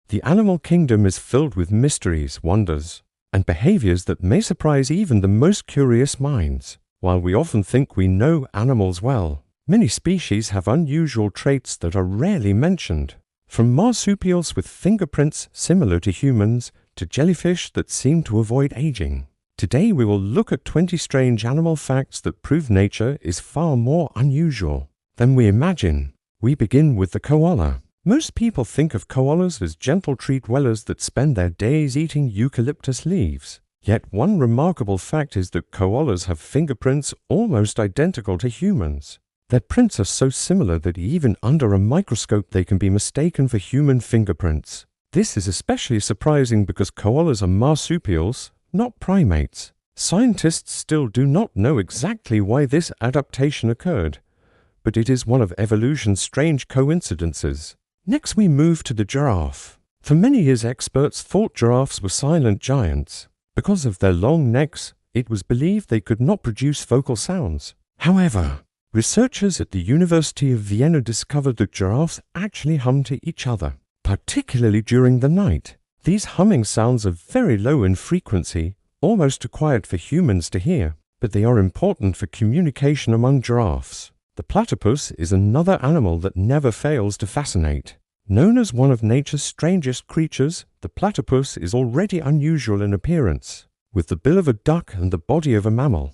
The animal kingdom is filled with mysteries, wonders, and behaviors that may surprise even the most curious minds. While we often think we know animals well, many species have unusual traits that are rarely mentioned. From marsupials with fingerprints similar to humans to jellyfish that seem to avoid aging. Today we will look at 20 strange animal facts that prove nature is far more unusual than we imagine. We begin with the koala. Most people think of koalas as gentle tree dwellers that spend their days eating eucalyptus leaves. Yet one remarkable fact is that koalas have fingerprints almost identical to humans. Their prints are so similar that even under a microscope they can be mistaken for human fingerprints. This is especially surprising because koalas are marsupials, not primates. Scientists still do not know exactly why this adaptation occurred, but it is one of evolution's strange coincidences. Next we move to the giraffe. For many years experts thought giraffes were silent giants. Because of their long necks, it was believed they could not produce vocal sounds. However, researchers at the University of Vienna discovered that giraffes actually hum to each other, particularly during the night. These humming sounds are very low in frequency, almost too quiet for humans to hear, but they are important for communication among giraffes. The platypus is another animal that never fails to fascinate. Known as one of nature's strangest creatures, the platypus is already unusual in appearance, with the bill of a duck and the body of a mammal.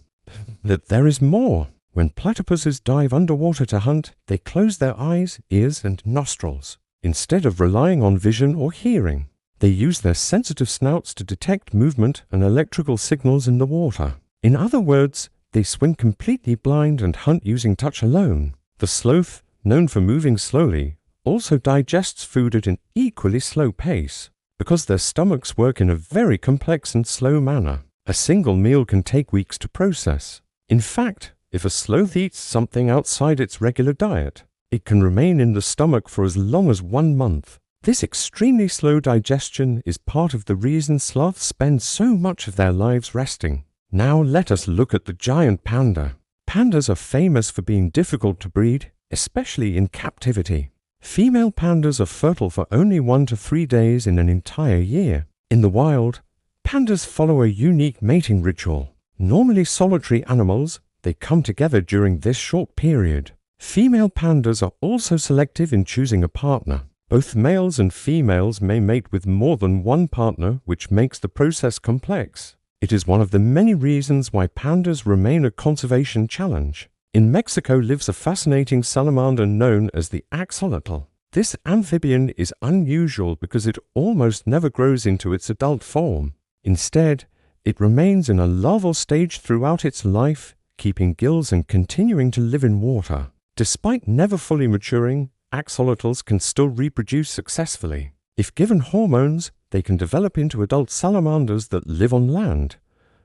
But there is more. When platypuses dive underwater to hunt, they close their eyes, ears, and nostrils. Instead of relying on vision or hearing, they use their sensitive snouts to detect movement and electrical signals in the water. In other words, they swim completely blind and hunt using touch alone. The sloth, known for moving slowly, also digests food at an equally slow pace. Because their stomachs work in a very complex and slow manner, a single meal can take weeks to process. In fact, if a sloth eats something outside its regular diet, it can remain in the stomach for as long as 1 month. This extremely slow digestion is part of the reason sloths spend so much of their lives resting. Now let us look at the giant panda. Pandas are famous for being difficult to breed, especially in captivity. Female pandas are fertile for only 1 to 3 days in an entire year. In the wild, pandas follow a unique mating ritual. Normally solitary animals, they come together during this short period. Female pandas are also selective in choosing a partner. Both males and females may mate with more than one partner, which makes the process complex. It is one of the many reasons why pandas remain a conservation challenge. In Mexico lives a fascinating salamander known as the axolotl. This amphibian is unusual because it almost never grows into its adult form. Instead, it remains in a larval stage throughout its life, keeping gills and continuing to live in water. Despite never fully maturing, axolotls can still reproduce successfully. If given hormones, they can develop into adult salamanders that live on land,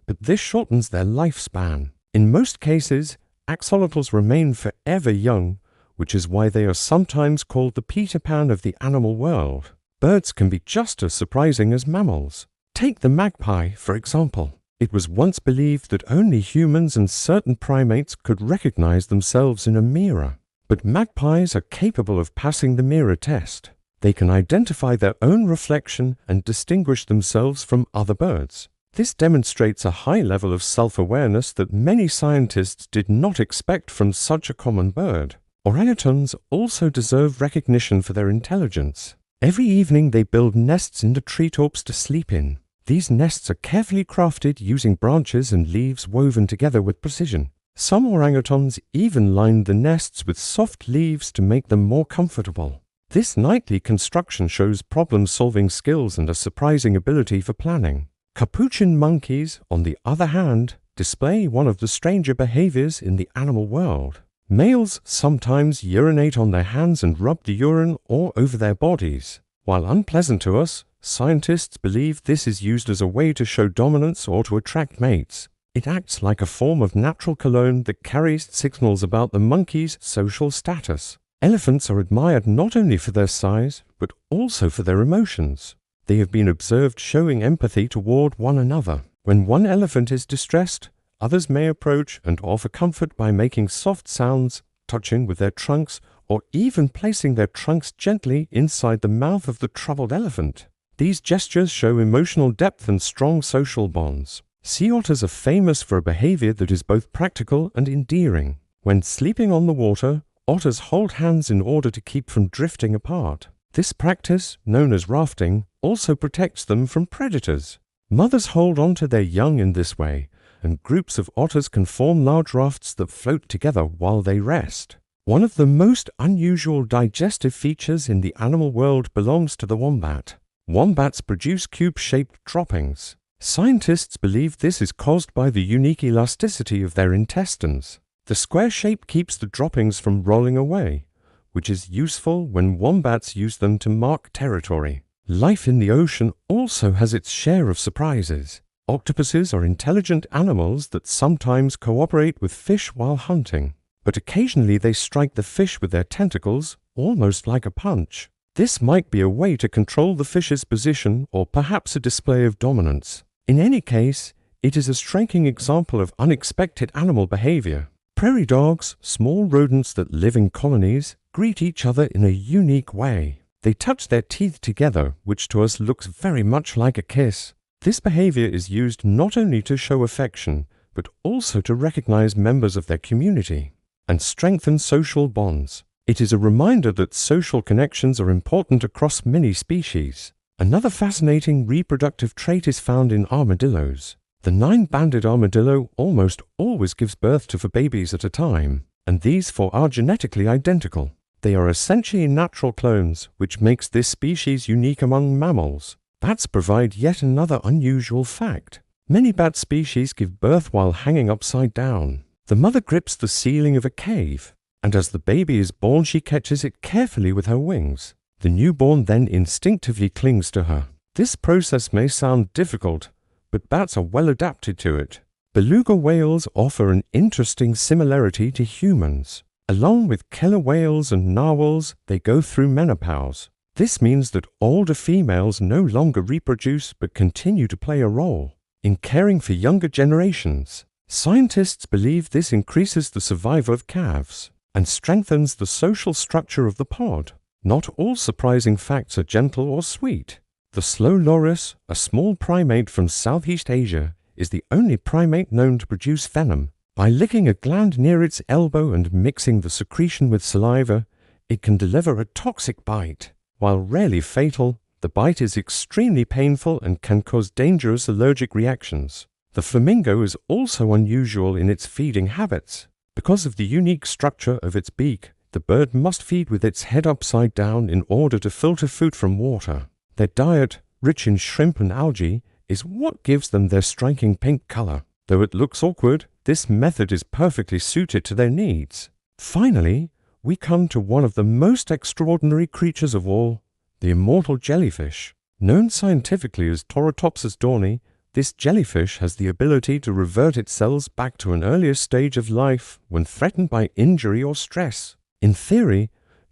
but this shortens their lifespan. In most cases, axolotls remain forever young, which is why they are sometimes called the Peter Pan of the animal world. Birds can be just as surprising as mammals. Take the magpie, for example. It was once believed that only humans and certain primates could recognize themselves in a mirror. But magpies are capable of passing the mirror test. They can identify their own reflection and distinguish themselves from other birds. This demonstrates a high level of self-awareness that many scientists did not expect from such a common bird. Orangutans also deserve recognition for their intelligence. Every evening they build nests in the treetops to sleep in. These nests are carefully crafted using branches and leaves woven together with precision. Some orangutans even line the nests with soft leaves to make them more comfortable. This nightly construction shows problem-solving skills and a surprising ability for planning. Capuchin monkeys, on the other hand, display one of the stranger behaviors in the animal world. Males sometimes urinate on their hands and rub the urine all over their bodies. While unpleasant to us, scientists believe this is used as a way to show dominance or to attract mates. It acts like a form of natural cologne that carries signals about the monkey's social status. Elephants are admired not only for their size, but also for their emotions. They have been observed showing empathy toward one another. When one elephant is distressed, others may approach and offer comfort by making soft sounds, touching with their trunks, or even placing their trunks gently inside the mouth of the troubled elephant. These gestures show emotional depth and strong social bonds. Sea otters are famous for a behavior that is both practical and endearing. When sleeping on the water, otters hold hands in order to keep from drifting apart. This practice, known as rafting, also protects them from predators. Mothers hold on to their young in this way, and groups of otters can form large rafts that float together while they rest. One of the most unusual digestive features in the animal world belongs to the wombat. Wombats produce cube-shaped droppings. Scientists believe this is caused by the unique elasticity of their intestines. The square shape keeps the droppings from rolling away, which is useful when wombats use them to mark territory. Life in the ocean also has its share of surprises. Octopuses are intelligent animals that sometimes cooperate with fish while hunting, but occasionally they strike the fish with their tentacles, almost like a punch. This might be a way to control the fish's position or perhaps a display of dominance. In any case, it is a striking example of unexpected animal behavior. Prairie dogs, small rodents that live in colonies, greet each other in a unique way. They touch their teeth together, which to us looks very much like a kiss. This behavior is used not only to show affection, but also to recognize members of their community and strengthen social bonds. It is a reminder that social connections are important across many species. Another fascinating reproductive trait is found in armadillos. The 9-banded armadillo almost always gives birth to 4 babies at a time, and these 4 are genetically identical. They are essentially natural clones, which makes this species unique among mammals. Bats provide yet another unusual fact. Many bat species give birth while hanging upside down. The mother grips the ceiling of a cave, and as the baby is born, she catches it carefully with her wings. The newborn then instinctively clings to her. This process may sound difficult, but bats are well adapted to it. Beluga whales offer an interesting similarity to humans. Along with killer whales and narwhals, they go through menopause. This means that older females no longer reproduce but continue to play a role in caring for younger generations. Scientists believe this increases the survival of calves and strengthens the social structure of the pod. Not all surprising facts are gentle or sweet. The slow loris, a small primate from Southeast Asia, is the only primate known to produce venom. By licking a gland near its elbow and mixing the secretion with saliva, it can deliver a toxic bite. While rarely fatal, the bite is extremely painful and can cause dangerous allergic reactions. The flamingo is also unusual in its feeding habits. Because of the unique structure of its beak, the bird must feed with its head upside down in order to filter food from water. Their diet, rich in shrimp and algae, is what gives them their striking pink color. Though it looks awkward, this method is perfectly suited to their needs. Finally, we come to one of the most extraordinary creatures of all, the immortal jellyfish. Known scientifically as Torotopsis dorni, this jellyfish has the ability to revert its cells back to an earlier stage of life when threatened by injury or stress. In theory,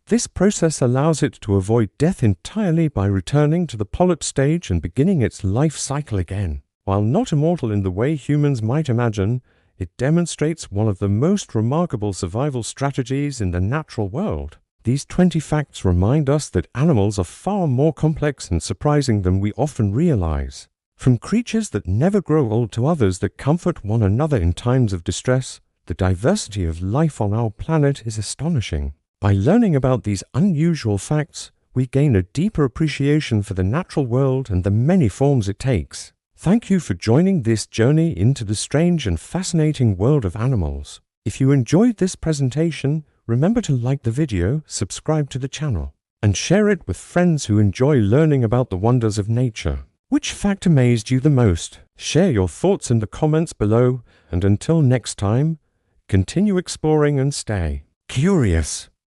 this process allows it to avoid death entirely by returning to the polyp stage and beginning its life cycle again. While not immortal in the way humans might imagine, it demonstrates one of the most remarkable survival strategies in the natural world. These 20 facts remind us that animals are far more complex and surprising than we often realize. From creatures that never grow old to others that comfort one another in times of distress, the diversity of life on our planet is astonishing. By learning about these unusual facts, we gain a deeper appreciation for the natural world and the many forms it takes. Thank you for joining this journey into the strange and fascinating world of animals. If you enjoyed this presentation, remember to like the video, subscribe to the channel, and share it with friends who enjoy learning about the wonders of nature. Which fact amazed you the most? Share your thoughts in the comments below, and until next time, continue exploring and stay curious.